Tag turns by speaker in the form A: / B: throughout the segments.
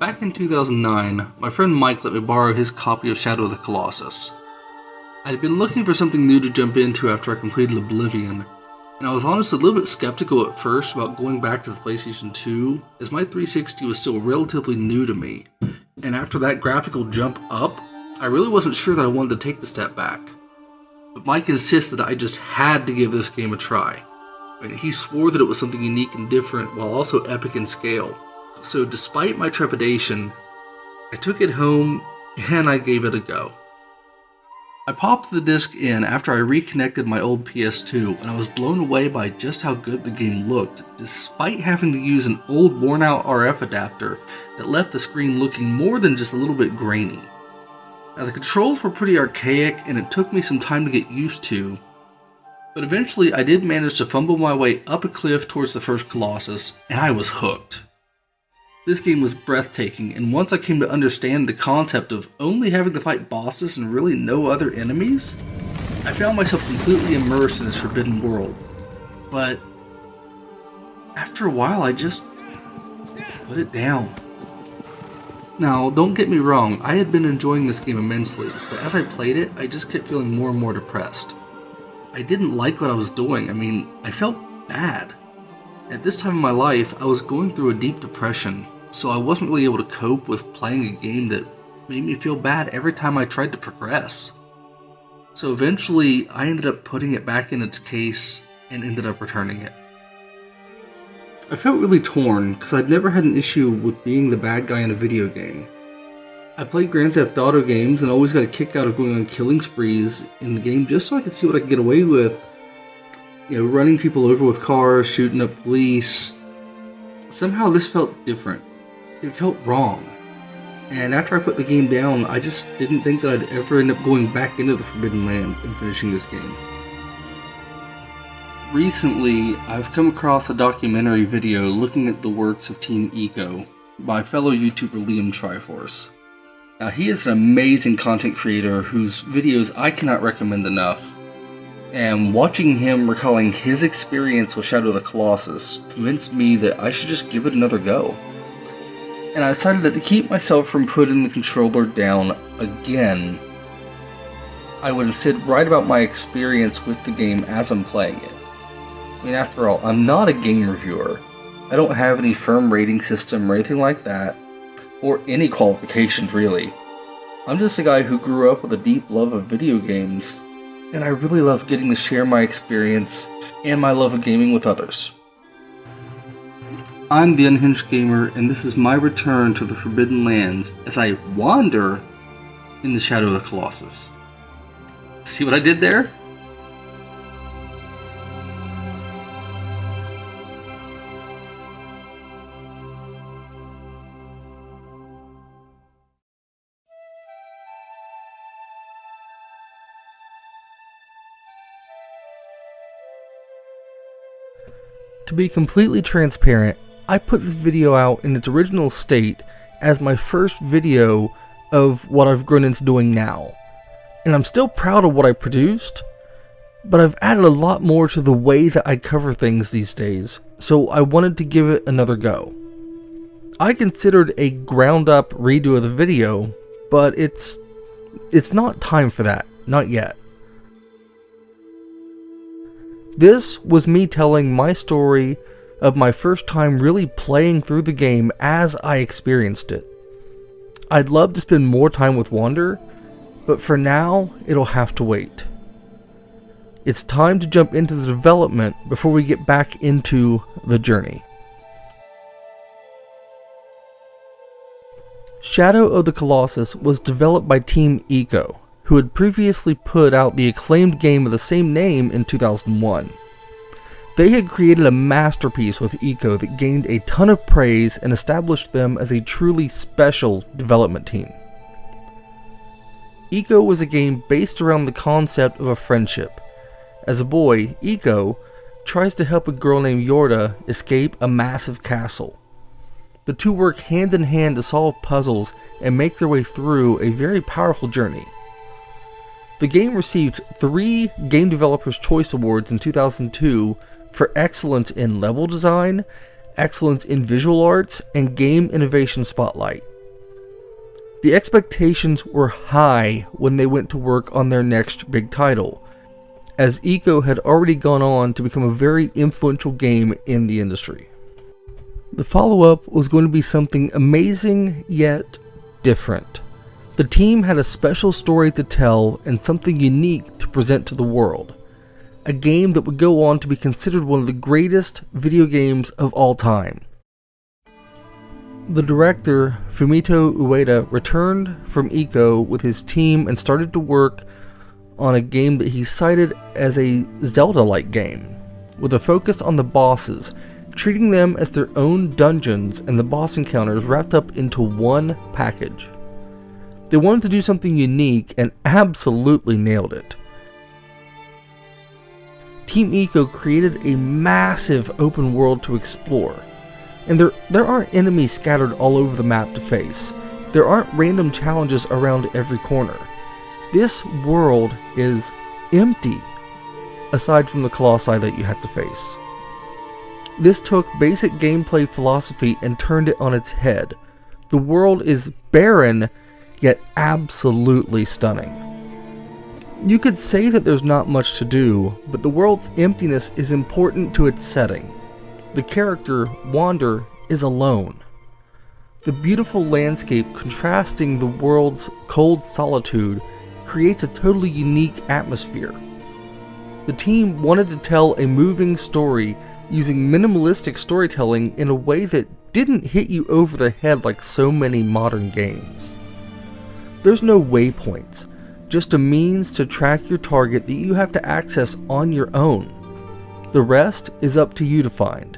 A: Back in 2009, my friend Mike let me borrow his copy of Shadow of the Colossus. I had been looking for something new to jump into after I completed Oblivion, and I was honestly a little bit skeptical at first about going back to the PlayStation 2, as my 360 was still relatively new to me, and after that graphical jump up, I really wasn't sure that I wanted to take the step back. But Mike insisted that I just had to give this game a try. He swore that it was something unique and different while also epic in scale. So despite my trepidation, I took it home and I gave it a go. I popped the disc in after I reconnected my old PS2 and I was blown away by just how good the game looked, despite having to use an old worn out RF adapter that left the screen looking more than just a little bit grainy. Now the controls were pretty archaic and it took me some time to get used to, but eventually I did manage to fumble my way up a cliff towards the first Colossus and I was hooked. This game was breathtaking, and once I came to understand the concept of only having to fight bosses and really no other enemies, I found myself completely immersed in this forbidden world. But after a while, I just put it down. Now, don't get me wrong, I had been enjoying this game immensely, but as I played it, I just kept feeling more and more depressed. I didn't like what I was doing. I felt bad. At this time in my life, I was going through a deep depression, so I wasn't really able to cope with playing a game that made me feel bad every time I tried to progress. So eventually, I ended up putting it back in its case and ended up returning it. I felt really torn because I'd never had an issue with being the bad guy in a video game. I played Grand Theft Auto games and always got a kick out of going on killing sprees in the game just so I could see what I could get away with. Running people over with cars, shooting up police. Somehow this felt different. It felt wrong. And after I put the game down, I just didn't think that I'd ever end up going back into the Forbidden Land and finishing this game. Recently, I've come across a documentary video looking at the works of Team Eco by fellow YouTuber Liam Triforce. Now, he is an amazing content creator whose videos I cannot recommend enough. And watching him recalling his experience with Shadow of the Colossus convinced me that I should just give it another go. And I decided that to keep myself from putting the controller down again, I would instead write about my experience with the game as I'm playing it. After all, I'm not a game reviewer. I don't have any firm rating system or anything like that, or any qualifications really. I'm just a guy who grew up with a deep love of video games, and I really love getting to share my experience and my love of gaming with others. I'm the Unhinged Gamer, and this is my return to the Forbidden Lands as I wander in the Shadow of the Colossus. See what I did there? To be completely transparent, I put this video out in its original state as my first video of what I've grown into doing now. And I'm still proud of what I produced, but I've added a lot more to the way that I cover things these days, so I wanted to give it another go. I considered a ground up redo of the video, but it's not time for that, not yet. This was me telling my story of my first time really playing through the game as I experienced it. I'd love to spend more time with Wander, but for now, it'll have to wait. It's time to jump into the development before we get back into the journey. Shadow of the Colossus was developed by Team Eco, who had previously put out the acclaimed game of the same name in 2001. They had created a masterpiece with Eco that gained a ton of praise and established them as a truly special development team. Eco was a game based around the concept of a friendship. As a boy, Eco tries to help a girl named Yorda escape a massive castle. The two work hand in hand to solve puzzles and make their way through a very powerful journey. The game received 3 Game Developers' Choice Awards in 2002 for excellence in level design, excellence in visual arts, and game innovation spotlight.
B: The expectations were high when they went to work on their next big title, as Eco had already gone on to become a very influential game in the industry. The follow-up was going to be something amazing yet different. The team had a special story to tell and something unique to present to the world. A game that would go on to be considered one of the greatest video games of all time. The director, Fumito Ueda, returned from Eco with his team and started to work on a game that he cited as a Zelda-like game, with a focus on the bosses, treating them as their own dungeons and the boss encounters wrapped up into one package. They wanted to do something unique and absolutely nailed it. Team Eco created a massive open world to explore, and there aren't enemies scattered all over the map to face. There aren't random challenges around every corner. This world is empty, aside from the colossi that you have to face. This took basic gameplay philosophy and turned it on its head. The world is barren, yet absolutely stunning. You could say that there's not much to do, but the world's emptiness is important to its setting. The character, Wander, is alone. The beautiful landscape contrasting the world's cold solitude creates a totally unique atmosphere. The team wanted to tell a moving story using minimalistic storytelling in a way that didn't hit you over the head like so many modern games. There's no waypoints, just a means to track your target that you have to access on your own. The rest is up to you to find.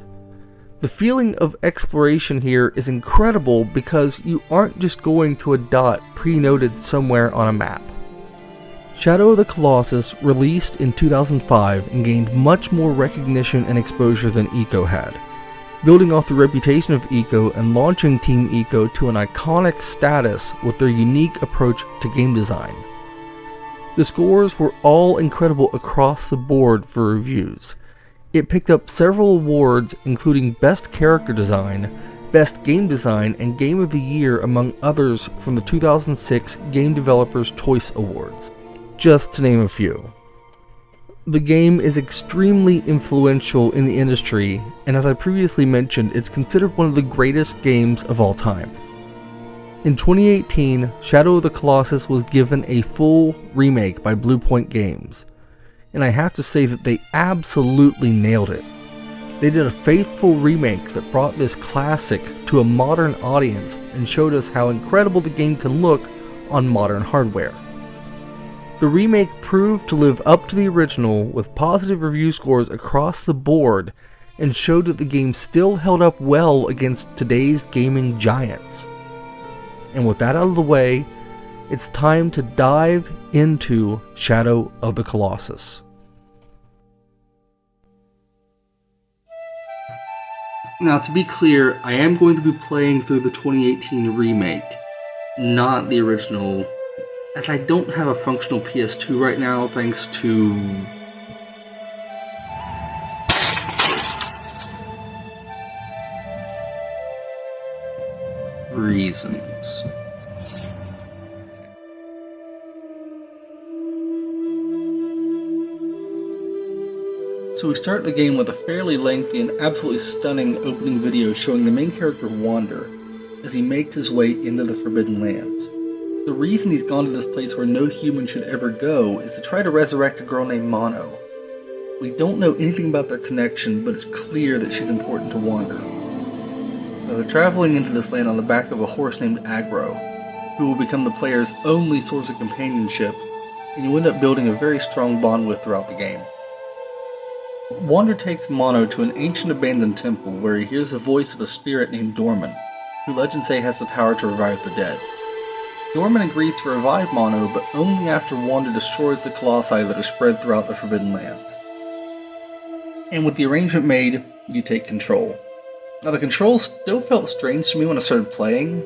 B: The feeling of exploration here is incredible because you aren't just going to a dot pre-noted somewhere on a map. Shadow of the Colossus released in 2005 and gained much more recognition and exposure than Eco had, building off the reputation of Eco and launching Team Eco to an iconic status with their unique approach to game design. The scores were all incredible across the board for reviews. It picked up several awards including Best Character Design, Best Game Design, and Game of the Year among others from the 2006 Game Developers' Choice Awards, just to name a few. The game is extremely influential in the industry, and as I previously mentioned, it's considered one of the greatest games of all time. In 2018, Shadow of the Colossus was given a full remake by Bluepoint Games, and I have to say that they absolutely nailed it. They did a faithful remake that brought this classic to a modern audience and showed us how incredible the game can look on modern hardware. The remake proved to live up to the original with positive review scores across the board and showed that the game still held up well against today's gaming giants. And with that out of the way, it's time to dive into Shadow of the Colossus.
A: Now, to be clear, I am going to be playing through the 2018 remake, not the original, as I don't have a functional PS2 right now thanks to reasons. So we start the game with a fairly lengthy and absolutely stunning opening video showing the main character Wander as he makes his way into the Forbidden Lands. The reason he's gone to this place where no human should ever go is to try to resurrect a girl named Mono. We don't know anything about their connection, but it's clear that she's important to Wander. Now, they're traveling into this land on the back of a horse named Agro, who will become the player's only source of companionship, and you end up building a very strong bond with throughout the game. Wander takes Mono to an ancient abandoned temple where he hears the voice of a spirit named Dorman, who legends say has the power to revive the dead. Dorman agrees to revive Mono, but only after Wander destroys the colossi that are spread throughout the Forbidden Lands. And with the arrangement made, you take control. Now, the controls still felt strange to me when I started playing,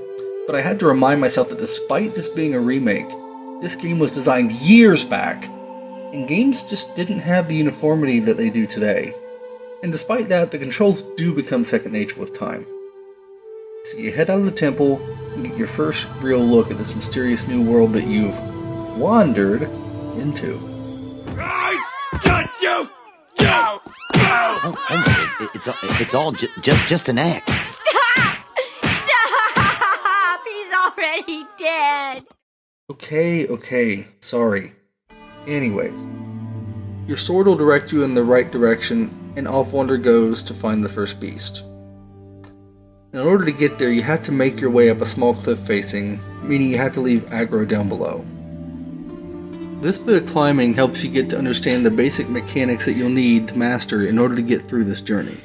A: but I had to remind myself that despite this being a remake, this game was designed years back, and games just didn't have the uniformity that they do today. And despite that, the controls do become second nature with time. So you head out of the temple and get your first real look at this mysterious new world that you've wandered into.
C: I got you! No!
D: It's all just an act.
E: Stop! Stop! He's already dead.
A: Okay, sorry. Anyways, your sword will direct you in the right direction, and off Wonder goes to find the first beast. In order to get there, you have to make your way up a small cliff facing, meaning you have to leave aggro down below. This bit of climbing helps you get to understand the basic mechanics that you'll need to master in order to get through this journey.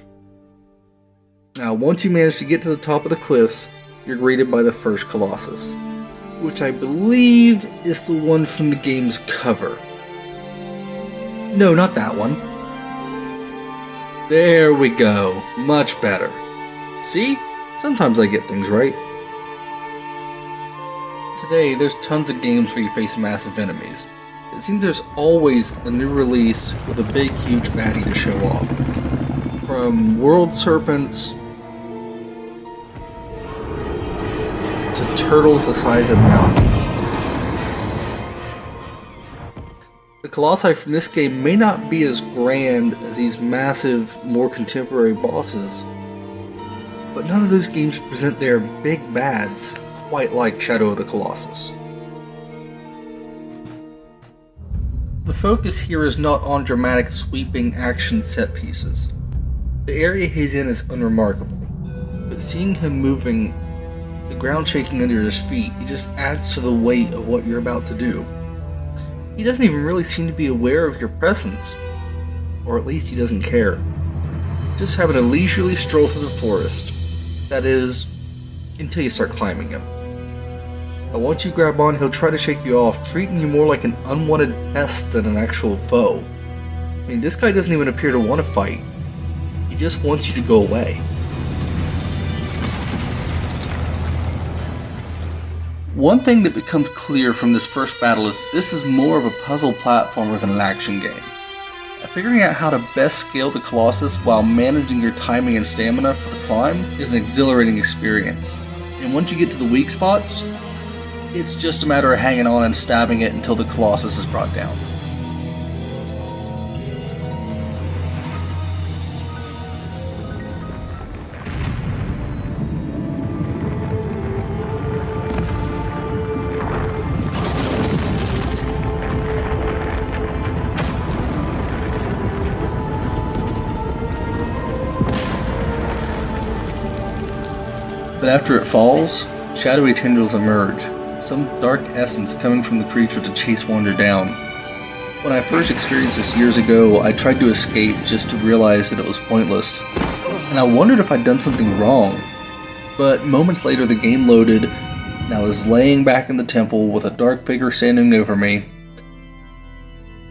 A: Now, once you manage to get to the top of the cliffs, you're greeted by the first Colossus, which I believe is the one from the game's cover. No, not that one. There we go. Much better. See? Sometimes I get things right. Today, there's tons of games where you face massive enemies. It seems there's always a new release with a big, huge baddie to show off. From world serpents to turtles the size of mountains. The Colossi from this game may not be as grand as these massive, more contemporary bosses, but none of those games present their big bads quite like Shadow of the Colossus. The focus here is not on dramatic, sweeping action set pieces. The area he's in is unremarkable, but seeing him moving, the ground shaking under his feet, it just adds to the weight of what you're about to do. He doesn't even really seem to be aware of your presence, or at least he doesn't care. Just having a leisurely stroll through the forest, that is, until you start climbing him. But once you grab on, he'll try to shake you off, treating you more like an unwanted pest than an actual foe. I mean, this guy doesn't even appear to want to fight. He just wants you to go away. One thing that becomes clear from this first battle is this is more of a puzzle platformer than an action game. Figuring out how to best scale the Colossus while managing your timing and stamina for the climb is an exhilarating experience. And once you get to the weak spots, it's just a matter of hanging on and stabbing it until the Colossus is brought down. But after it falls, shadowy tendrils emerge, some dark essence coming from the creature to chase Wonder down. When I first experienced this years ago, I tried to escape just to realize that it was pointless, and I wondered if I'd done something wrong. But moments later the game loaded, and I was laying back in the temple with a dark figure standing over me.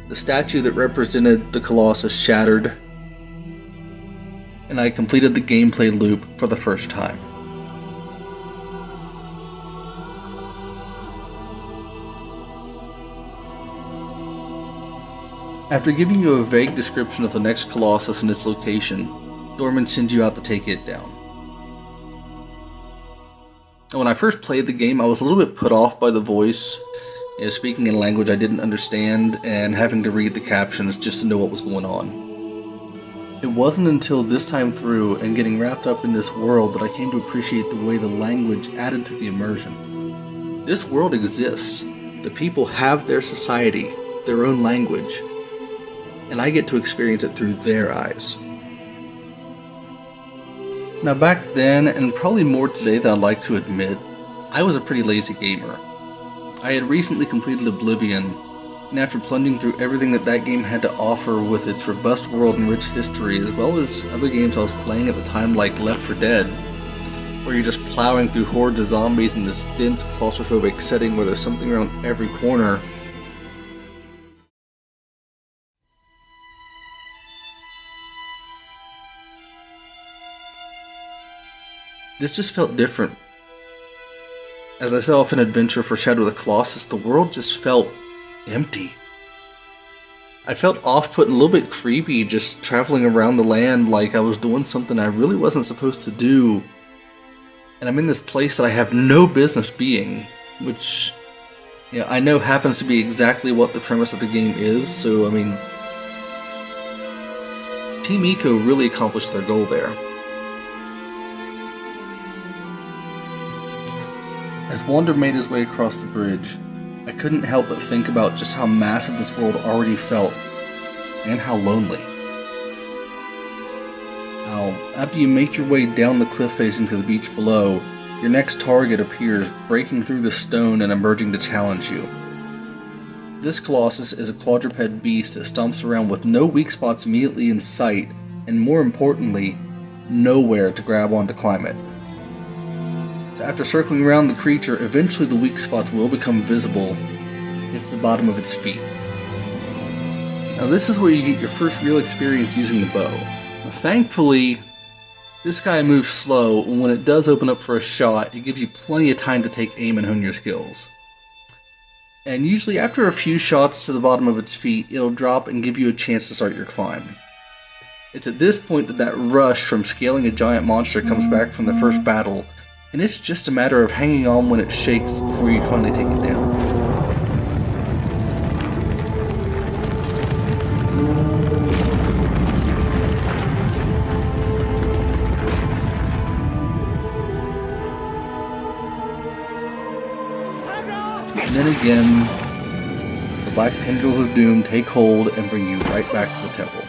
A: The statue that represented the Colossus shattered, and I completed the gameplay loop for the first time. After giving you a vague description of the next Colossus and its location, Dorman sends you out to take it down. And when I first played the game, I was a little bit put off by the voice, speaking in a language I didn't understand and having to read the captions just to know what was going on. It wasn't until this time through and getting wrapped up in this world that I came to appreciate the way the language added to the immersion. This world exists. The people have their society, their own language, and I get to experience it through their eyes. Now back then, and probably more today than I'd like to admit, I was a pretty lazy gamer. I had recently completed Oblivion, and after plunging through everything that that game had to offer with its robust world and rich history, as well as other games I was playing at the time like Left 4 Dead, where you're just plowing through hordes of zombies in this dense claustrophobic setting where there's something around every corner, this just felt different. As I set off an adventure for Shadow of the Colossus, the world just felt empty. I felt off-put and a little bit creepy just traveling around the land like I was doing something I really wasn't supposed to do. and I'm in this place that I have no business being, which, I know happens to be exactly what the premise of the game is, so, Team Eco really accomplished their goal there. As Wander made his way across the bridge, I couldn't help but think about just how massive this world already felt, and how lonely. Now, after you make your way down the cliff facing to the beach below, your next target appears, breaking through the stone and emerging to challenge you. This Colossus is a quadruped beast that stomps around with no weak spots immediately in sight, and more importantly, nowhere to grab on to climb it. So after circling around the creature, eventually the weak spots will become visible. It's the bottom of its feet. Now this is where you get your first real experience using the bow. Now, thankfully, this guy moves slow, and when it does open up for a shot, it gives you plenty of time to take aim and hone your skills. And usually after a few shots to the bottom of its feet, it'll drop and give you a chance to start your climb. It's at this point that rush from scaling a giant monster comes back from the first battle, and it's just a matter of hanging on when it shakes before you finally take it down. And then again, the black tendrils of doom take hold and bring you right back to the temple.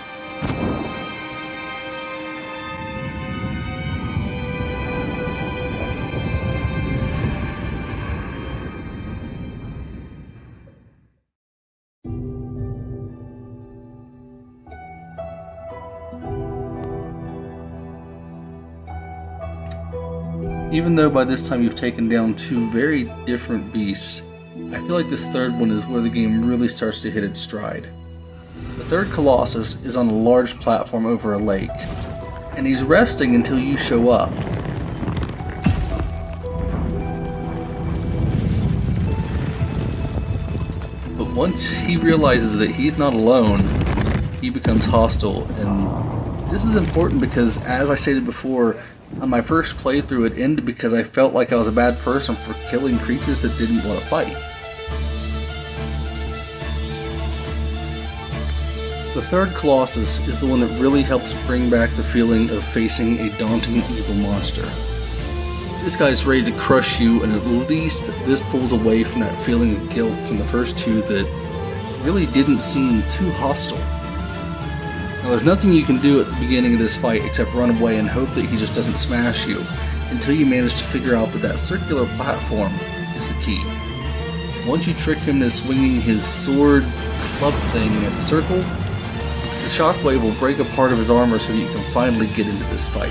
A: Even though by this time you've taken down two very different beasts, I feel like this third one is where the game really starts to hit its stride. The third Colossus is on a large platform over a lake, and he's resting until you show up. But once he realizes that he's not alone, he becomes hostile, and this is important because, as I stated before, on my first playthrough it ended because I felt like I was a bad person for killing creatures that didn't want to fight. The third Colossus is the one that really helps bring back the feeling of facing a daunting evil monster. This guy's ready to crush you, and at least this pulls away from that feeling of guilt from the first two that really didn't seem too hostile. Now, there's nothing you can do at the beginning of this fight except run away and hope that he just doesn't smash you, until you manage to figure out that that circular platform is the key. Once you trick him into swinging his sword club thing at the circle, the shockwave will break a part of his armor so that you can finally get into this fight.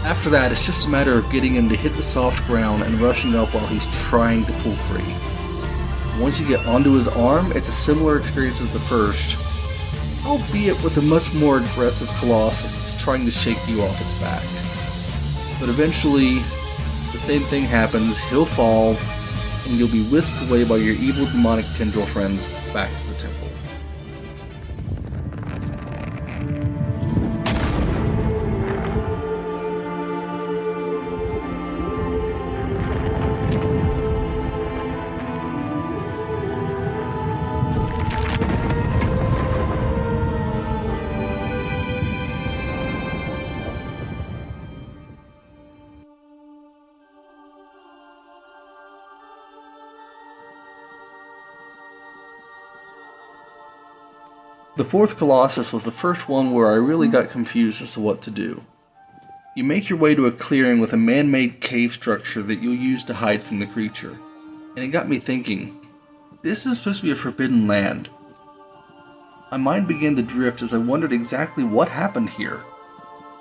A: After that, it's just a matter of getting him to hit the soft ground and rushing up while he's trying to pull free. Once you get onto his arm, it's a similar experience as the first, albeit with a much more aggressive Colossus that's trying to shake you off its back. But eventually, the same thing happens, he'll fall, and you'll be whisked away by your evil demonic tendril friends back to the temple. The fourth Colossus was the first one where I really got confused as to what to do. You make your way to a clearing with a man-made cave structure that you'll use to hide from the creature, and it got me thinking, this is supposed to be a forbidden land. My mind began to drift as I wondered exactly what happened here.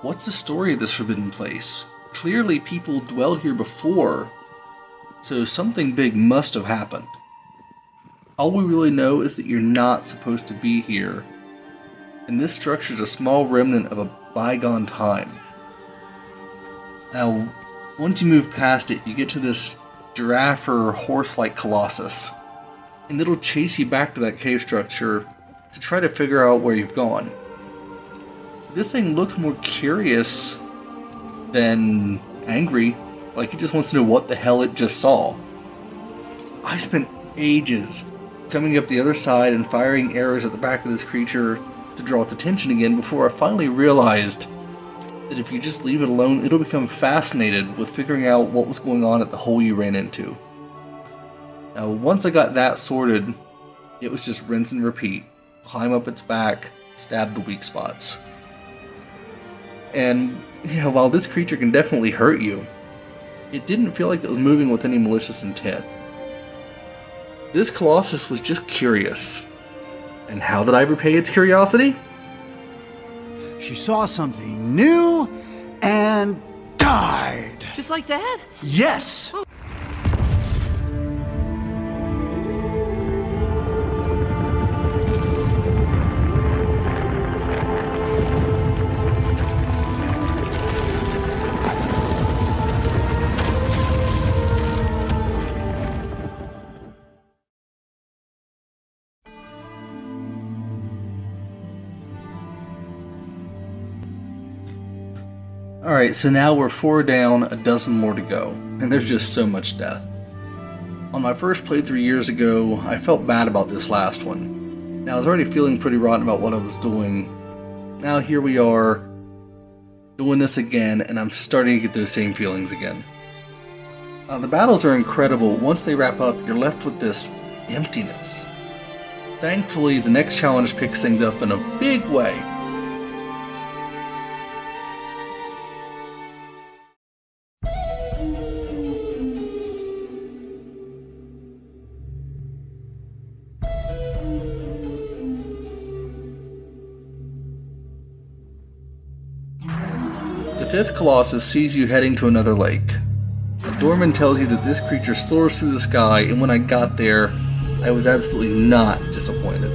A: What's the story of this forbidden place? Clearly people dwelled here before, so something big must have happened. All we really know is that you're not supposed to be here, and this structure is a small remnant of a bygone time. Now, once you move past it, you get to this giraffe or horse-like Colossus, and it'll chase you back to that cave structure to try to figure out where you've gone. this thing looks more curious than angry. Like it just wants to know what the hell it just saw. I spent ages coming up the other side and firing arrows at the back of this creature to draw its attention again before I finally realized that if you just leave it alone, it'll become fascinated with figuring out what was going on at the hole you ran into. Now, once I got that sorted, it was just rinse and repeat. Climb up its back, stab the weak spots. And, while this creature can definitely hurt you, it didn't feel like it was moving with any malicious intent. This Colossus was just curious. And how did I repay its curiosity?
F: She saw something new and died.
G: Just like that?
F: Yes!
A: Alright, so now we're 4 down, a dozen more to go, and there's just so much death. On my first playthrough years ago, I felt bad about this last one. Now I was already feeling pretty rotten about what I was doing. Now here we are, doing this again, and I'm starting to get those same feelings again. The battles are incredible. Once they wrap up, you're left with this emptiness. Thankfully, the next challenge picks things up in a big way. The 5th Colossus sees you heading to another lake. A doorman tells you that this creature soars through the sky, and when I got there, I was absolutely not disappointed.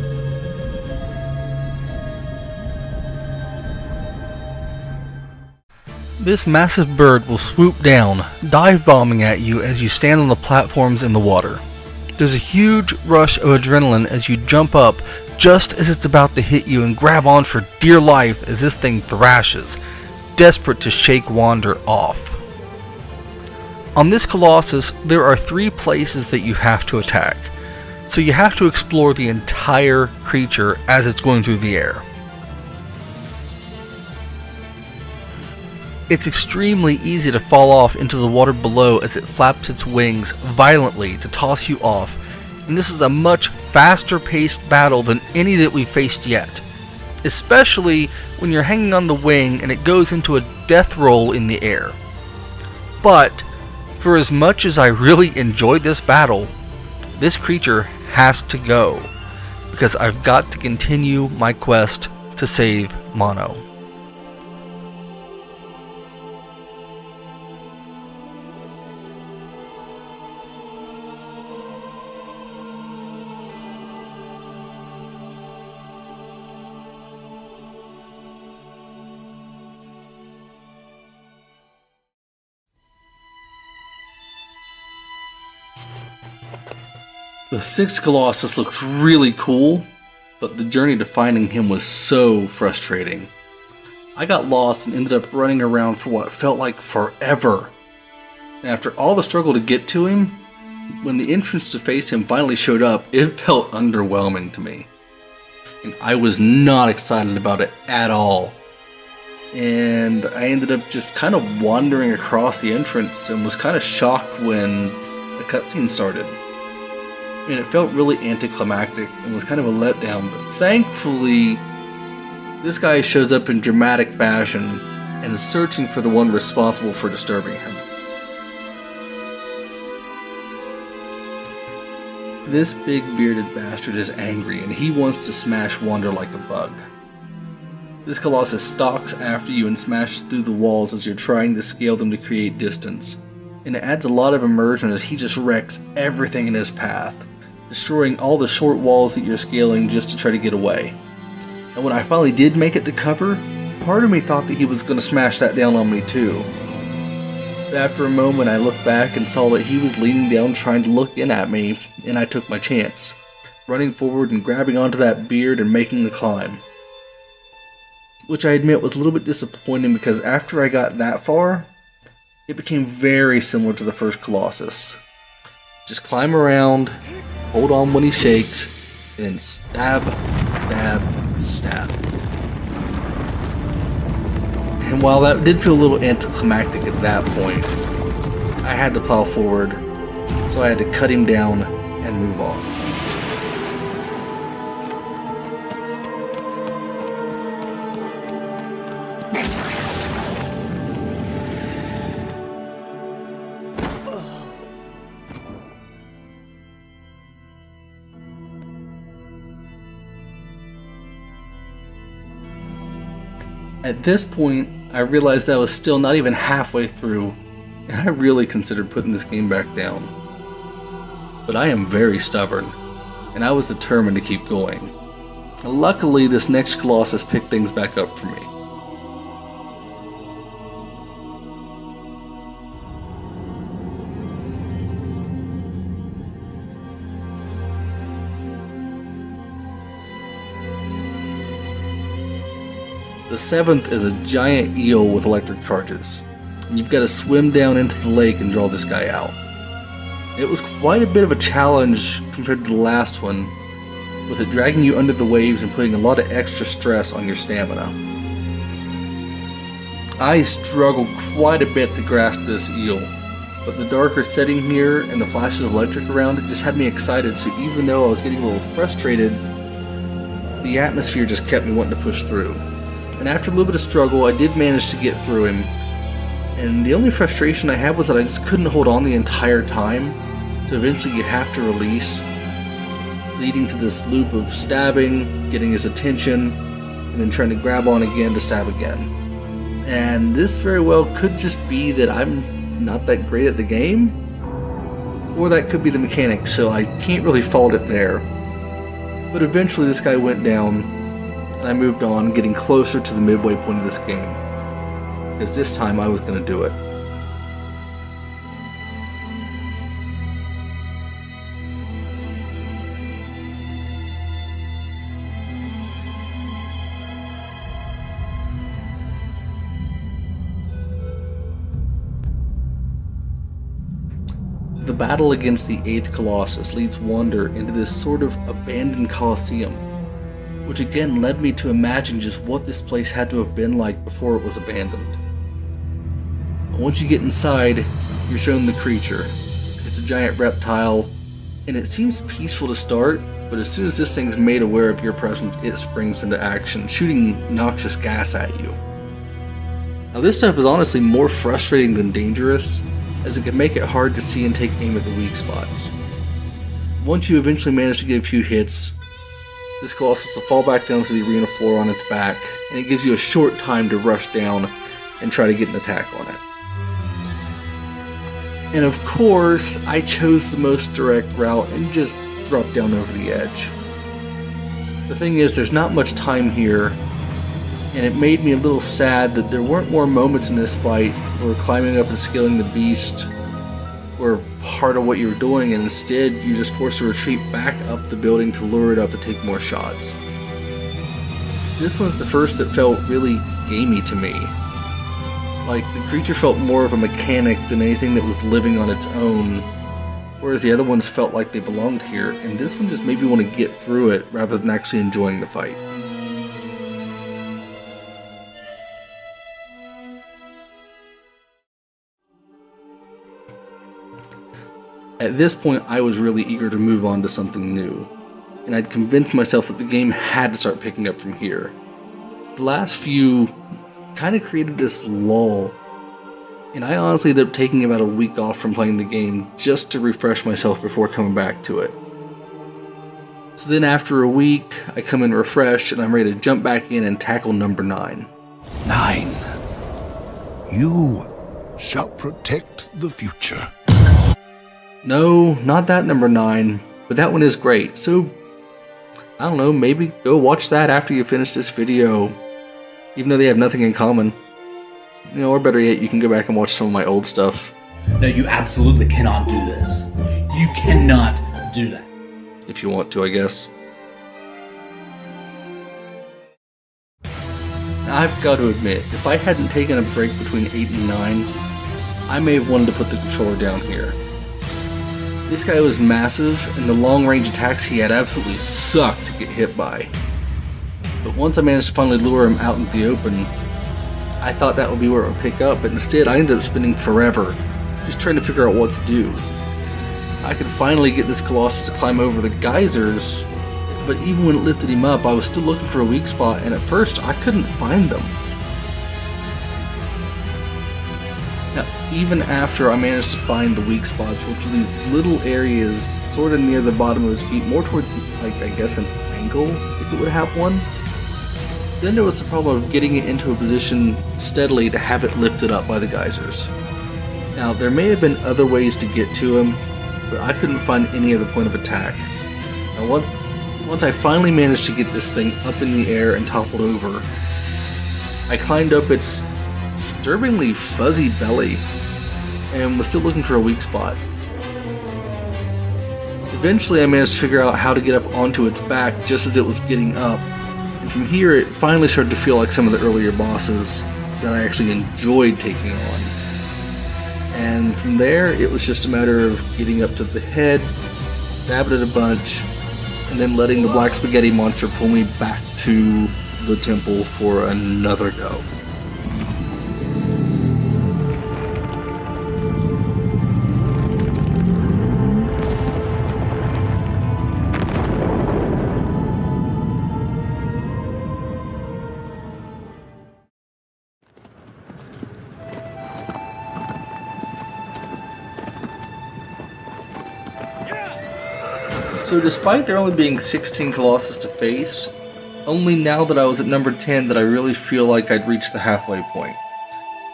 A: This massive bird will swoop down, dive bombing at you as you stand on the platforms in the water. There's a huge rush of adrenaline as you jump up just as it's about to hit you and grab on for dear life as this thing thrashes, desperate to shake Wander off. On this Colossus, there are 3 places that you have to attack, so you have to explore the entire creature as it's going through the air. It's extremely easy to fall off into the water below as it flaps its wings violently to toss you off, and this is a much faster paced battle than any that we've faced yet. Especially when you're hanging on the wing and it goes into a death roll in the air. But, for as much as I really enjoyed this battle, this creature has to go, because I've got to continue my quest to save Mono. The 6th Colossus looks really cool, but the journey to finding him was so frustrating. I got lost and ended up running around for what felt like forever. And after all the struggle to get to him, when the entrance to face him finally showed up, it felt underwhelming to me. And I was not excited about it at all. And I ended up just kind of wandering across the entrance and was kind of shocked when the cutscene started. I mean, it felt really anticlimactic and was kind of a letdown, but thankfully, this guy shows up in dramatic fashion and is searching for the one responsible for disturbing him. This big bearded bastard is angry and he wants to smash Wander like a bug. This Colossus stalks after you and smashes through the walls as you're trying to scale them to create distance. And it adds a lot of immersion as he just wrecks everything in his path, destroying all the short walls that you're scaling just to try to get away. And when I finally did make it to cover, part of me thought that he was going to smash that down on me too. But after a moment I looked back and saw that he was leaning down trying to look in at me, and I took my chance, running forward and grabbing onto that beard and making the climb. which I admit was a little bit disappointing because after I got that far, it became very similar to the first Colossus. Just climb around, hold on when he shakes, and then stab, stab, stab. And while that did feel a little anticlimactic at that point, I had to plow forward, so I had to cut him down and move on. At this point, I realized I was still not even halfway through, and I really considered putting this game back down. But I am very stubborn, and I was determined to keep going. Luckily, this next Colossus picked things back up for me. The seventh is a giant eel with electric charges, and you've got to swim down into the lake and draw this guy out. It was quite a bit of a challenge compared to the last one, with it dragging you under the waves and putting a lot of extra stress on your stamina. I struggled quite a bit to grasp this eel, but the darker setting here and the flashes of electric around it just had me excited, so even though I was getting a little frustrated, the atmosphere just kept me wanting to push through. And after a little bit of struggle, I did manage to get through him, and the only frustration I had was that I just couldn't hold on the entire time, so eventually you have to release, leading to this loop of stabbing, getting his attention, and then trying to grab on again to stab again. And this very well could just be that I'm not that great at the game, or that could be the mechanics, so I can't really fault it there. But eventually this guy went down, and I moved on, getting closer to the midway point of this game, because this time I was going to do it. The battle against the 8th Colossus leads Wander into this sort of abandoned Colosseum, which again led me to imagine just what this place had to have been like before it was abandoned. And once you get inside, you're shown the creature. It's a giant reptile, and it seems peaceful to start, but as soon as this thing's made aware of your presence, it springs into action, shooting noxious gas at you. Now this stuff is honestly more frustrating than dangerous, as it can make it hard to see and take aim at the weak spots. Once you eventually manage to get a few hits, this Colossus will fall back down to the arena floor on its back, and it gives you a short time to rush down and try to get an attack on it. And of course, I chose the most direct route and just dropped down over the edge. The thing is, there's not much time here, and it made me a little sad that there weren't more moments in this fight where climbing up and scaling the beast were part of what you were doing, and instead you just forced to retreat back up the building to lure it up to take more shots. This one's the first that felt really gamey to me. Like, the creature felt more of a mechanic than anything that was living on its own, whereas the other ones felt like they belonged here, and this one just made me want to get through it rather than actually enjoying the fight. At this point, I was really eager to move on to something new, and I'd convinced myself that the game had to start picking up from here. The last few kind of created this lull, and I honestly ended up taking about a week off from playing the game just to refresh myself before coming back to it. So then after a week, I come in refreshed, and I'm ready to jump back in and tackle number 9.
C: 9. You shall protect the future.
A: No, not that number 9, but that one is great, so I don't know, maybe go watch that after you finish this video, even though they have nothing in common. You know, or better yet, you can go back and watch some of my old stuff.
G: No, you absolutely cannot do this. You cannot do that.
A: If you want to, I guess. I've got to admit, if I hadn't taken a break between 8 and 9, I may have wanted to put the controller down here. This guy was massive, and the long-range attacks he had absolutely sucked to get hit by. But once I managed to finally lure him out into the open, I thought that would be where it would pick up, but instead I ended up spending forever just trying to figure out what to do. I could finally get this Colossus to climb over the geysers, but even when it lifted him up, I was still looking for a weak spot, and at first I couldn't find them. Now, even after I managed to find the weak spots, which are these little areas sort of near the bottom of his feet, more towards, like, I guess an angle, if it would have one, then there was the problem of getting it into a position steadily to have it lifted up by the geysers. Now, there may have been other ways to get to him, but I couldn't find any other point of attack. Now, once I finally managed to get this thing up in the air and toppled over, I climbed up its disturbingly fuzzy belly and was still looking for a weak spot. Eventually, I managed to figure out how to get up onto its back just as it was getting up, and from here it finally started to feel like some of the earlier bosses that I actually enjoyed taking on. And from there, it was just a matter of getting up to the head, stabbing it a bunch, and then letting the black spaghetti monster pull me back to the temple for another go. So despite there only being 16 Colossus to face, only now that I was at number 10 did I really feel like I'd reached the halfway point.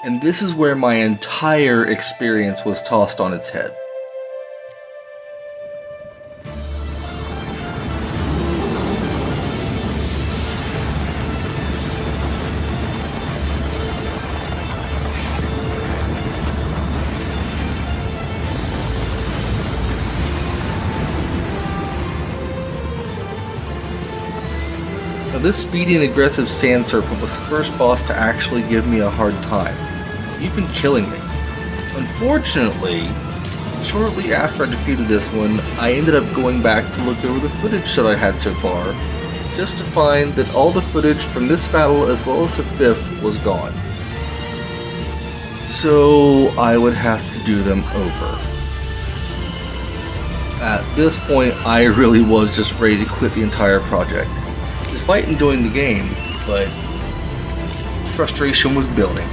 A: And this is where my entire experience was tossed on its head. Now, this speedy and aggressive sand serpent was the first boss to actually give me a hard time, even killing me. Unfortunately, shortly after I defeated this one, I ended up going back to look over the footage that I had so far, just to find that all the footage from this battle as well as the 5th was gone. So I would have to do them over. At this point, I really was just ready to quit the entire project. Despite enjoying the game, but frustration was building.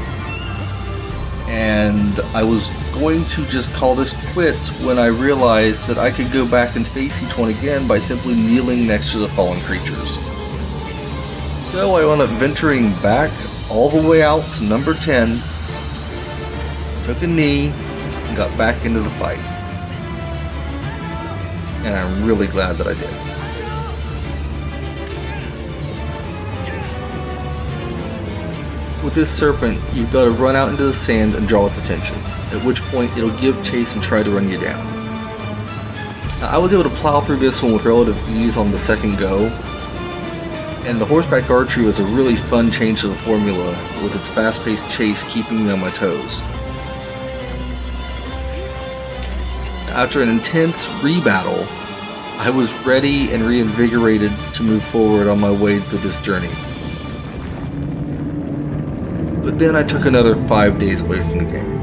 A: And I was going to just call this quits when I realized that I could go back and face each one again by simply kneeling next to the fallen creatures. So I wound up venturing back all the way out to number 10, took a knee, and got back into the fight. And I'm really glad that I did. With this serpent, you've got to run out into the sand and draw its attention, at which point it'll give chase and try to run you down. Now, I was able to plow through this one with relative ease on the second go, and the horseback archery was a really fun change to the formula, with its fast-paced chase keeping me on my toes. After an intense rebattle, I was ready and reinvigorated to move forward on my way through this journey. But then I took another 5 days away from the game.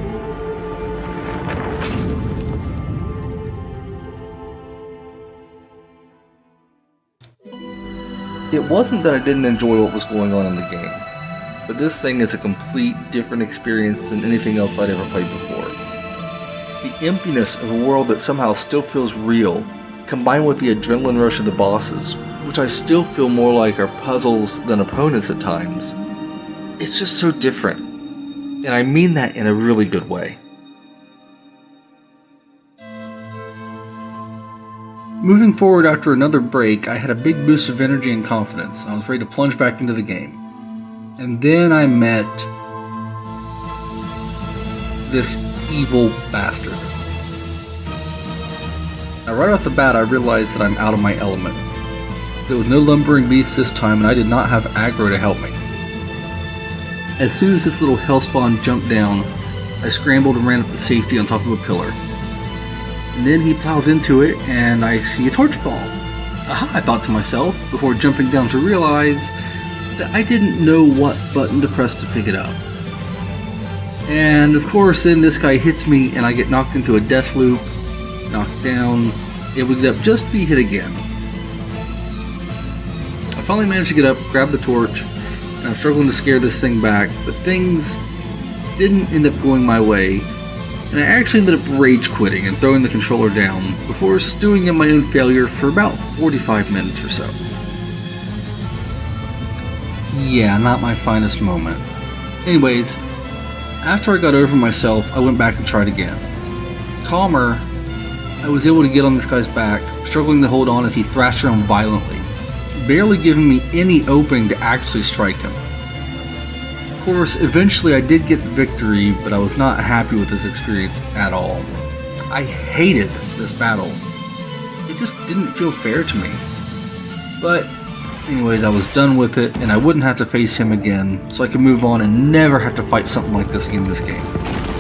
A: It wasn't that I didn't enjoy what was going on in the game, but this thing is a complete different experience than anything else I'd ever played before. The emptiness of a world that somehow still feels real, combined with the adrenaline rush of the bosses, which I still feel more like are puzzles than opponents at times. It's just so different, and I mean that in a really good way. Moving forward after another break, I had a big boost of energy and confidence, and I was ready to plunge back into the game. And then I met this evil bastard. Now right off the bat, I realized that I'm out of my element. There was no lumbering beast this time, and I did not have aggro to help me. As soon as this little hellspawn jumped down, I scrambled and ran up to safety on top of a pillar. And then he plows into it, and I see a torch fall. Aha, I thought to myself, before jumping down to realize that I didn't know what button to press to pick it up. And of course, then this guy hits me, and I get knocked into a death loop, knocked down, able to get up just to be hit again. I finally managed to get up, grab the torch, and I'm struggling to scare this thing back, but things didn't end up going my way, and I actually ended up rage quitting and throwing the controller down before stewing in my own failure for about 45 minutes or so. Yeah, not my finest moment. Anyways, after I got over myself, I went back and tried again. Calmer, I was able to get on this guy's back, struggling to hold on as he thrashed around violently, barely giving me any opening to actually strike him. Of course, eventually I did get the victory, but I was not happy with this experience at all. I hated this battle. It just didn't feel fair to me. But anyways, I was done with it, and I wouldn't have to face him again, so I could move on and never have to fight something like this again in this game.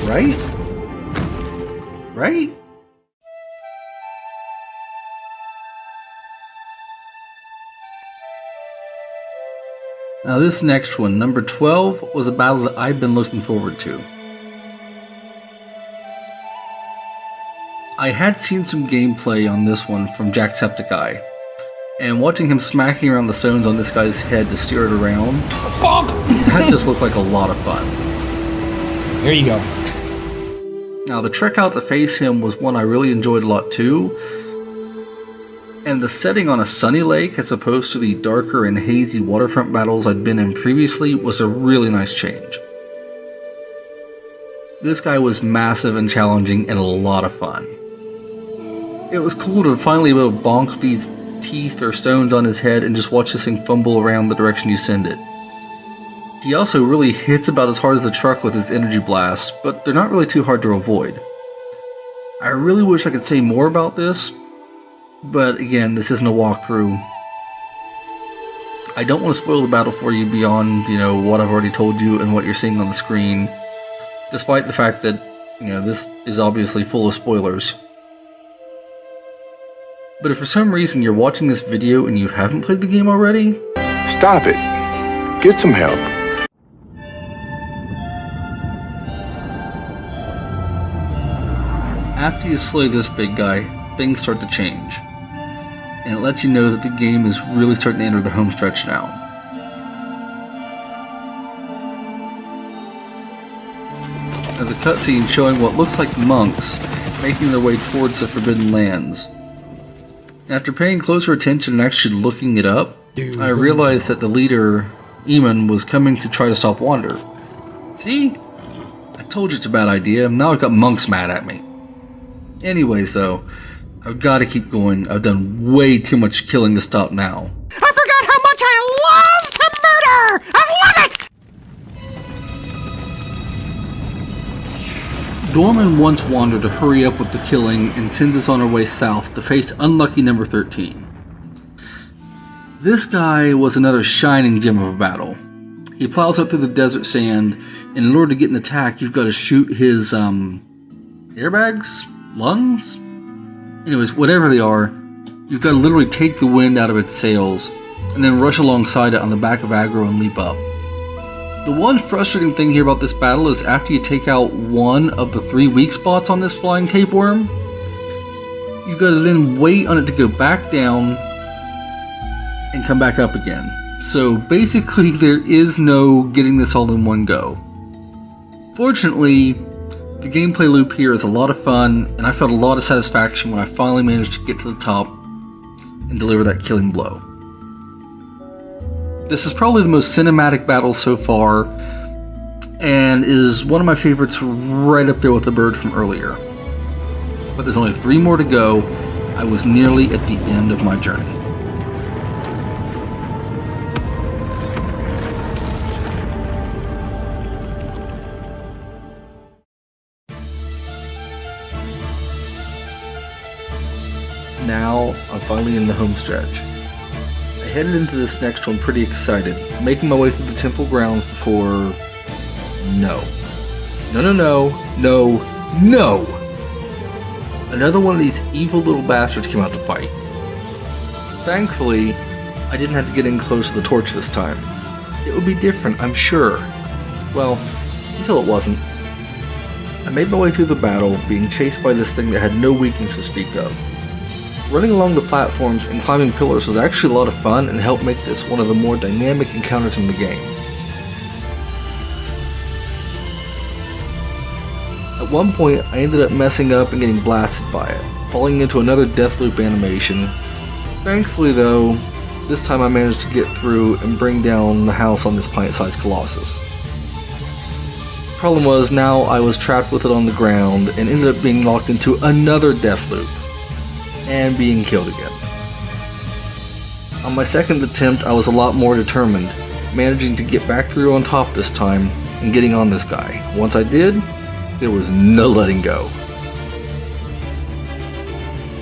A: Right? Right? Now this next one, number 12, was a battle that I've been looking forward to. I had seen some gameplay on this one from Jacksepticeye, and watching him smacking around the stones on this guy's head to steer it around, that just looked like a lot of fun.
H: There you go.
A: Now the trek out to face him was one I really enjoyed a lot too, and the setting on a sunny lake as opposed to the darker and hazy waterfront battles I'd been in previously was a really nice change. This guy was massive and challenging and a lot of fun. It was cool to finally be able to bonk these teeth or stones on his head and just watch this thing fumble around the direction you send it. He also really hits about as hard as the truck with his energy blasts, but they're not really too hard to avoid. I really wish I could say more about this, but again, this isn't a walkthrough. I don't want to spoil the battle for you beyond, what I've already told you and what you're seeing on the screen, despite the fact that, this is obviously full of spoilers. But if for some reason you're watching this video and you haven't played the game already,
C: Stop it. Get some help.
A: after you slay this big guy, things start to change. And it lets you know that the game is really starting to enter the home stretch now. There's a cutscene showing what looks like monks making their way towards the Forbidden Lands. After paying closer attention and actually looking it up, I realized that the leader, Eamon, was coming to try to stop Wander. See? I told you it's a bad idea, now I've got monks mad at me. Anyways though, I've got to keep going. I've done way too much killing to stop now.
I: I forgot how much I love to murder! I love it!
A: Dorman wants Wander to hurry up with the killing and sends us on our way south to face unlucky number 13. This guy was another shining gem of a battle. He plows up through the desert sand, and in order to get an attack, you've got to shoot his, airbags? Lungs? Anyways, whatever they are, you've got to literally take the wind out of its sails, and then rush alongside it on the back of aggro and leap up. The one frustrating thing here about this battle is after you take out one of the 3 weak spots on this flying tapeworm, you've got to then wait on it to go back down and come back up again. So basically there is no getting this all in one go. Fortunately, the gameplay loop here is a lot of fun, and I felt a lot of satisfaction when I finally managed to get to the top and deliver that killing blow. This is probably the most cinematic battle so far, and is one of my favorites, right up there with the bird from earlier. But there's only 3 more to go. I was nearly at the end of my journey. Now, I'm finally in the home stretch. I headed into this next one pretty excited, making my way through the temple grounds before
B: no. No, no, no, no, no! Another one of these evil little bastards came out to fight. Thankfully, I didn't have to get in close to the torch this time. It would be different, I'm sure. Well, until it wasn't. I made my way through the battle, being chased by this thing that had no weakness to speak of. Running along the platforms and climbing pillars was actually a lot of fun and helped make this one of the more dynamic encounters in the game. At one point, I ended up messing up and getting blasted by it, falling into another Deathloop animation. Thankfully though, this time I managed to get through and bring down the house on this pint-sized Colossus. Problem was, now I was trapped with it on the ground and ended up being locked into another Deathloop, and being killed again. On my second attempt, I was a lot more determined, managing to get back through on top this time and getting on this guy. Once I did, there was no letting go.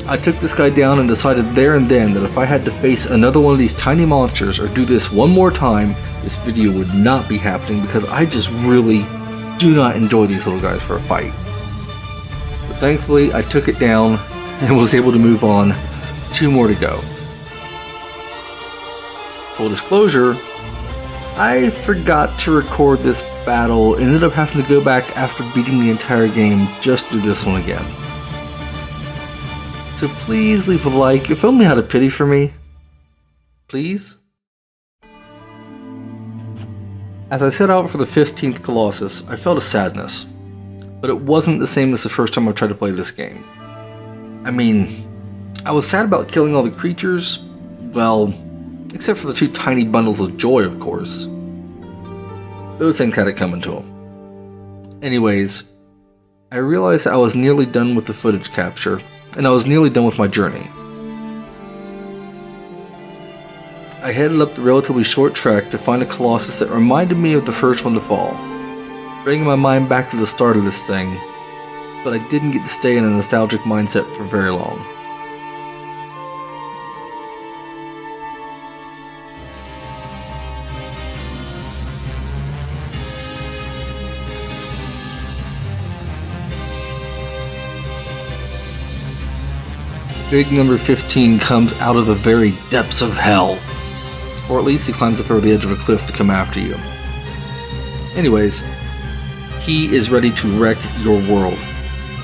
B: I took this guy down and decided there and then that if I had to face another one of these tiny monsters or do this one more time, this video would not be happening because I just really do not enjoy these little guys for a fight. But thankfully, I took it down and was able to move on. 2 more to go. Full disclosure, I forgot to record this battle and ended up having to go back after beating the entire game just to do this one again. So please leave a like, if only out of pity for me. Please? As I set out for the 15th Colossus, I felt a sadness, but it wasn't the same as the first time I tried to play this game. I mean, I was sad about killing all the creatures, well, except for the 2 tiny bundles of joy, of course. Those things had it coming to them. Anyways, I realized I was nearly done with the footage capture, and I was nearly done with my journey. I headed up the relatively short trek to find a Colossus that reminded me of the first one to fall, bringing my mind back to the start of this thing, but I didn't get to stay in a nostalgic mindset for very long. Big number 15 comes out of the very depths of hell. Or at least he climbs up over the edge of a cliff to come after you. Anyways, he is ready to wreck your world.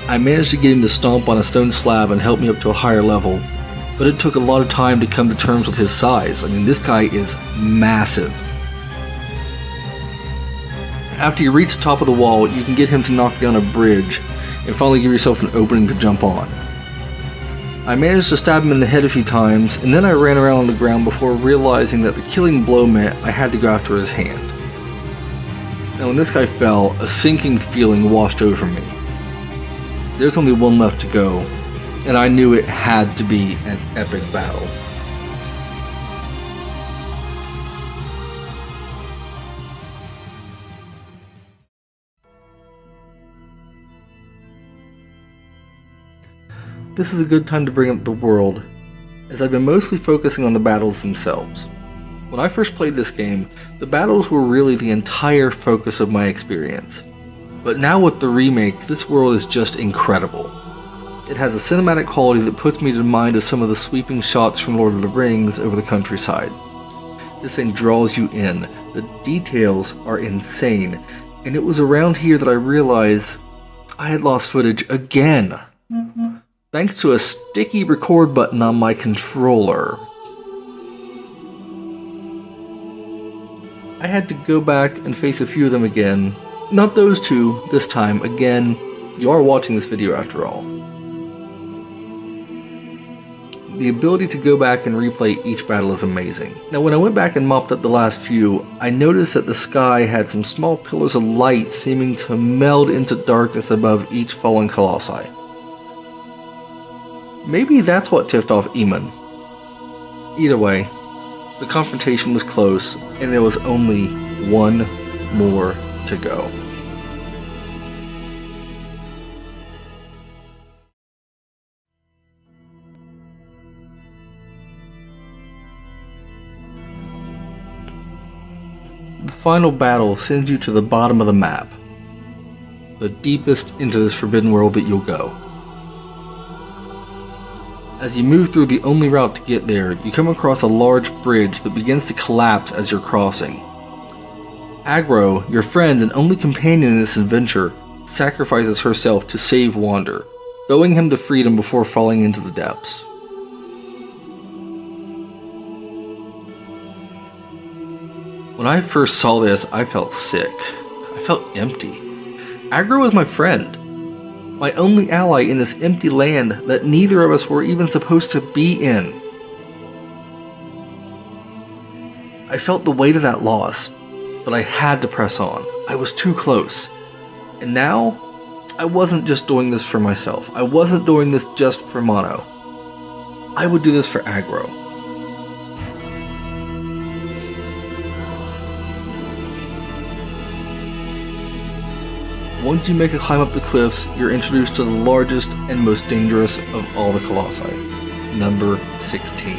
B: I managed to get him to stomp on a stone slab and help me up to a higher level, but it took a lot of time to come to terms with his size. I mean, this guy is massive. After you reach the top of the wall, you can get him to knock down a bridge and finally give yourself an opening to jump on. I managed to stab him in the head a few times, and then I ran around on the ground before realizing that the killing blow meant I had to go after his hand. Now when this guy fell, a sinking feeling washed over me. There's only one left to go, and I knew it had to be an epic battle. This is a good time to bring up the world, as I've been mostly focusing on the battles themselves. When I first played this game, the battles were really the entire focus of my experience. But now with the remake, this world is just incredible. It has a cinematic quality that puts me to mind of some of the sweeping shots from Lord of the Rings over the countryside. This thing draws you in, the details are insane, and it was around here that I realized I had lost footage again. Thanks to a sticky record button on my controller. I had to go back and face a few of them again. Not those 2, this time. Again, you are watching this video after all. The ability to go back and replay each battle is amazing. Now when I went back and mopped up the last few, I noticed that the sky had some small pillars of light seeming to meld into darkness above each fallen colossi. Maybe that's what tipped off Eamon. Either way, the confrontation was close, and there was only one more to go. The final battle sends you to the bottom of the map, the deepest into this forbidden world that you'll go. As you move through the only route to get there, you come across a large bridge that begins to collapse as you're crossing. Agro, your friend and only companion in this adventure, sacrifices herself to save Wander, going him to freedom before falling into the depths. When I first saw this, I felt sick. I felt empty. Agro was my friend, my only ally in this empty land that neither of us were even supposed to be in. I felt the weight of that loss, but I had to press on. I was too close. And now, I wasn't just doing this for myself. I wasn't doing this just for Mono. I would do this for Agro. Once you make a climb up the cliffs, you're introduced to the largest and most dangerous of all the Colossi, number 16.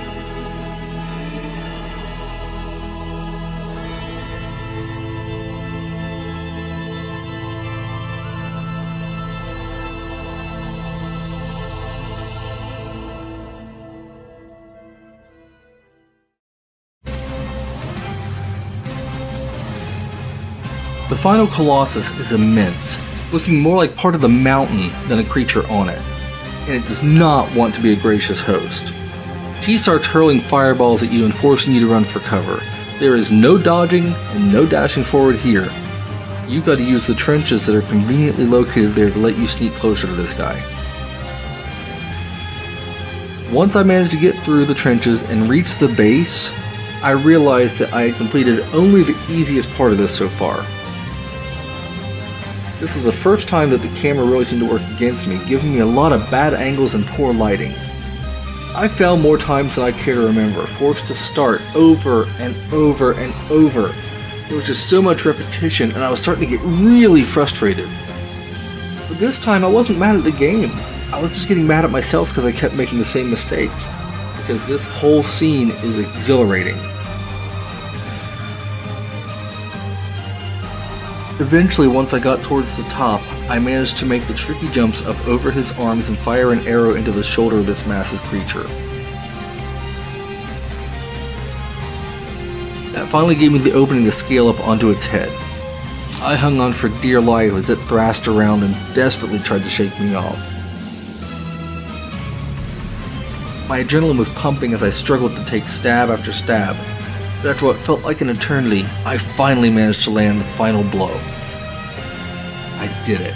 B: The final Colossus is immense, looking more like part of the mountain than a creature on it, and it does not want to be a gracious host. He starts hurling fireballs at you and forcing you to run for cover. There is no dodging and no dashing forward here. You gotta use the trenches that are conveniently located there to let you sneak closer to this guy. Once I managed to get through the trenches and reach the base, I realized that I had completed only the easiest part of this so far. This is the first time that the camera really seemed to work against me, giving me a lot of bad angles and poor lighting. I fell more times than I care to remember, forced to start over and over and over. There was just so much repetition and I was starting to get really frustrated. But this time I wasn't mad at the game. I was just getting mad at myself because I kept making the same mistakes. Because this whole scene is exhilarating. Eventually, once I got towards the top, I managed to make the tricky jumps up over his arms and fire an arrow into the shoulder of this massive creature. That finally gave me the opening to scale up onto its head. I hung on for dear life as it thrashed around and desperately tried to shake me off. My adrenaline was pumping as I struggled to take stab after stab. But after what felt like an eternity, I finally managed to land the final blow. I did it.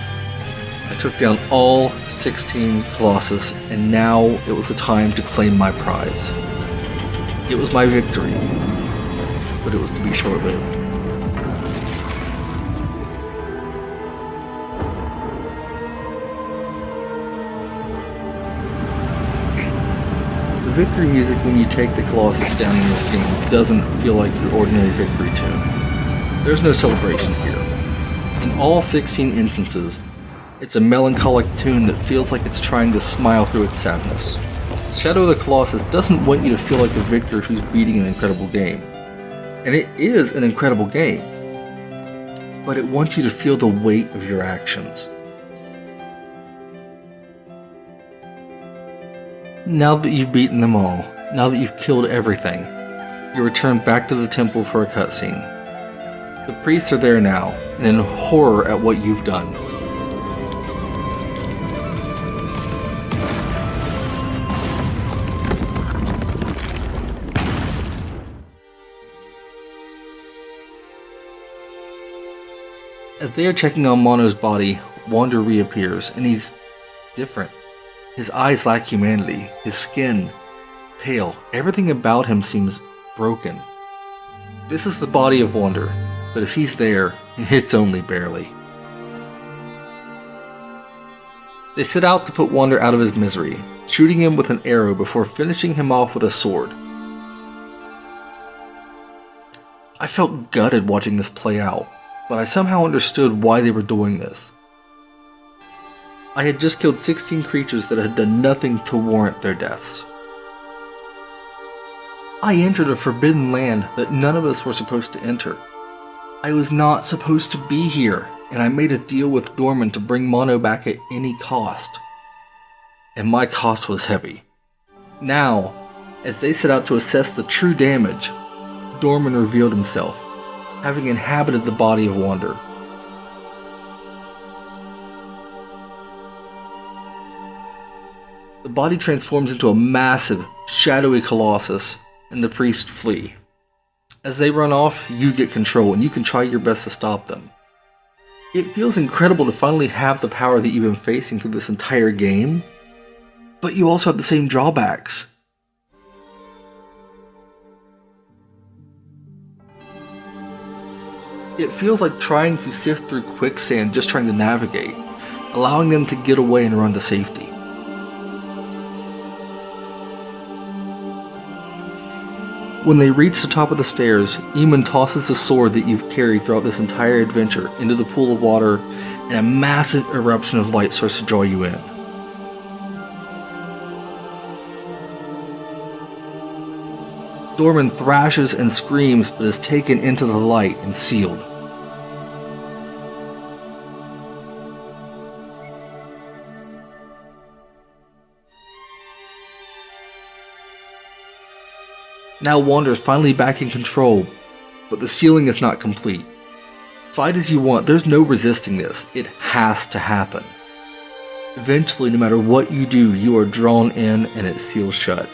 B: I took down all 16 Colossus, and now it was the time to claim my prize. It was my victory, but it was to be short-lived. The victory music when you take the Colossus down in this game doesn't feel like your ordinary victory tune. There's no celebration here. In all 16 instances, it's a melancholic tune that feels like it's trying to smile through its sadness. Shadow of the Colossus doesn't want you to feel like a victor who's beating an incredible game. And it is an incredible game. But it wants you to feel the weight of your actions. Now that you've beaten them all, now that you've killed everything, you return back to the temple for a cutscene. The priests are there now, and in horror at what you've done. As they are checking on Mono's body, Wander reappears, and he's different. His eyes lack humanity, his skin pale, everything about him seems broken. This is the body of Wander, but if he's there, it's only barely. They set out to put Wander out of his misery, shooting him with an arrow before finishing him off with a sword. I felt gutted watching this play out, but I somehow understood why they were doing this. I had just killed 16 creatures that had done nothing to warrant their deaths. I entered a forbidden land that none of us were supposed to enter. I was not supposed to be here, and I made a deal with Dorman to bring Mono back at any cost. And my cost was heavy. Now, as they set out to assess the true damage, Dorman revealed himself, having inhabited the body of Wander. The body transforms into a massive, shadowy Colossus, and the priests flee. As they run off, you get control, and you can try your best to stop them. It feels incredible to finally have the power that you've been facing through this entire game, but you also have the same drawbacks. It feels like trying to sift through quicksand just trying to navigate, allowing them to get away and run to safety. When they reach the top of the stairs, Eamon tosses the sword that you've carried throughout this entire adventure into the pool of water, and a massive eruption of light starts to draw you in. Dorman thrashes and screams, but is taken into the light and sealed. Now Wander's finally back in control, but the sealing is not complete. Fight as you want, there's no resisting this. It has to happen. Eventually, no matter what you do, you are drawn in and it seals shut.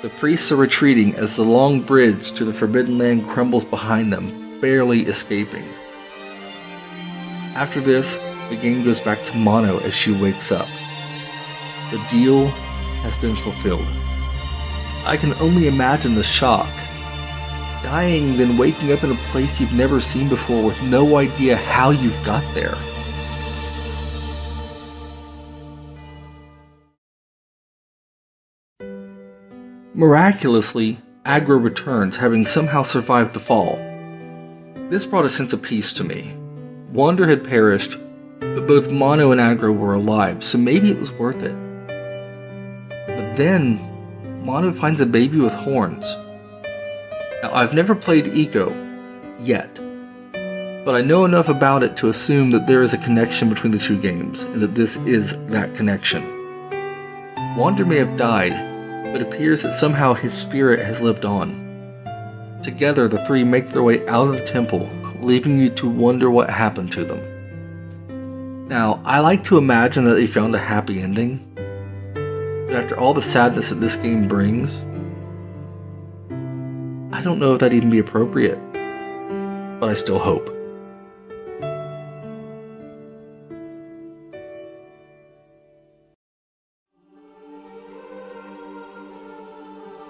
B: The priests are retreating as the long bridge to the Forbidden Land crumbles behind them, barely escaping. After this, the game goes back to Mono as she wakes up. The deal has been fulfilled. I can only imagine the shock. Dying, then waking up in a place you've never seen before with no idea how you've got there. Miraculously, Agro returns, having somehow survived the fall. This brought a sense of peace to me. Wander had perished, but both Mono and Agro were alive, so maybe it was worth it. But then, Mono finds a baby with horns. Now, I've never played Eco, yet, but I know enough about it to assume that there is a connection between the two games, and that this is that connection. Wander may have died, but it appears that somehow his spirit has lived on. Together, the three make their way out of the temple, leaving you to wonder what happened to them. Now, I like to imagine that they found a happy ending, but after all the sadness that this game brings, I don't know if that'd even be appropriate, but I still hope.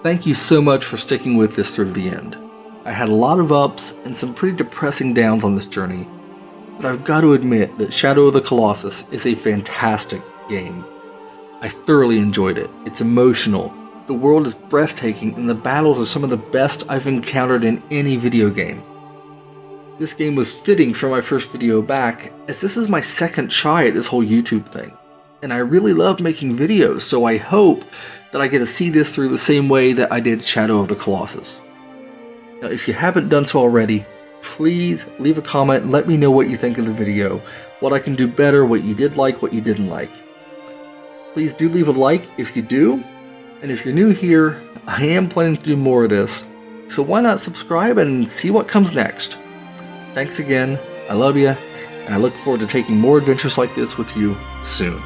B: Thank you so much for sticking with this through the end. I had a lot of ups and some pretty depressing downs on this journey, but I've got to admit that Shadow of the Colossus is a fantastic game. I thoroughly enjoyed it. It's emotional, the world is breathtaking, and the battles are some of the best I've encountered in any video game. This game was fitting for my first video back, as this is my second try at this whole YouTube thing, and I really love making videos, so I hope that I get to see this through the same way that I did Shadow of the Colossus. Now, if you haven't done so already, please leave a comment and let me know what you think of the video, what I can do better, what you did like, what you didn't like. Please do leave a like if you do, and if you're new here, I am planning to do more of this, so why not subscribe and see what comes next. Thanks again, I love you, and I look forward to taking more adventures like this with you soon.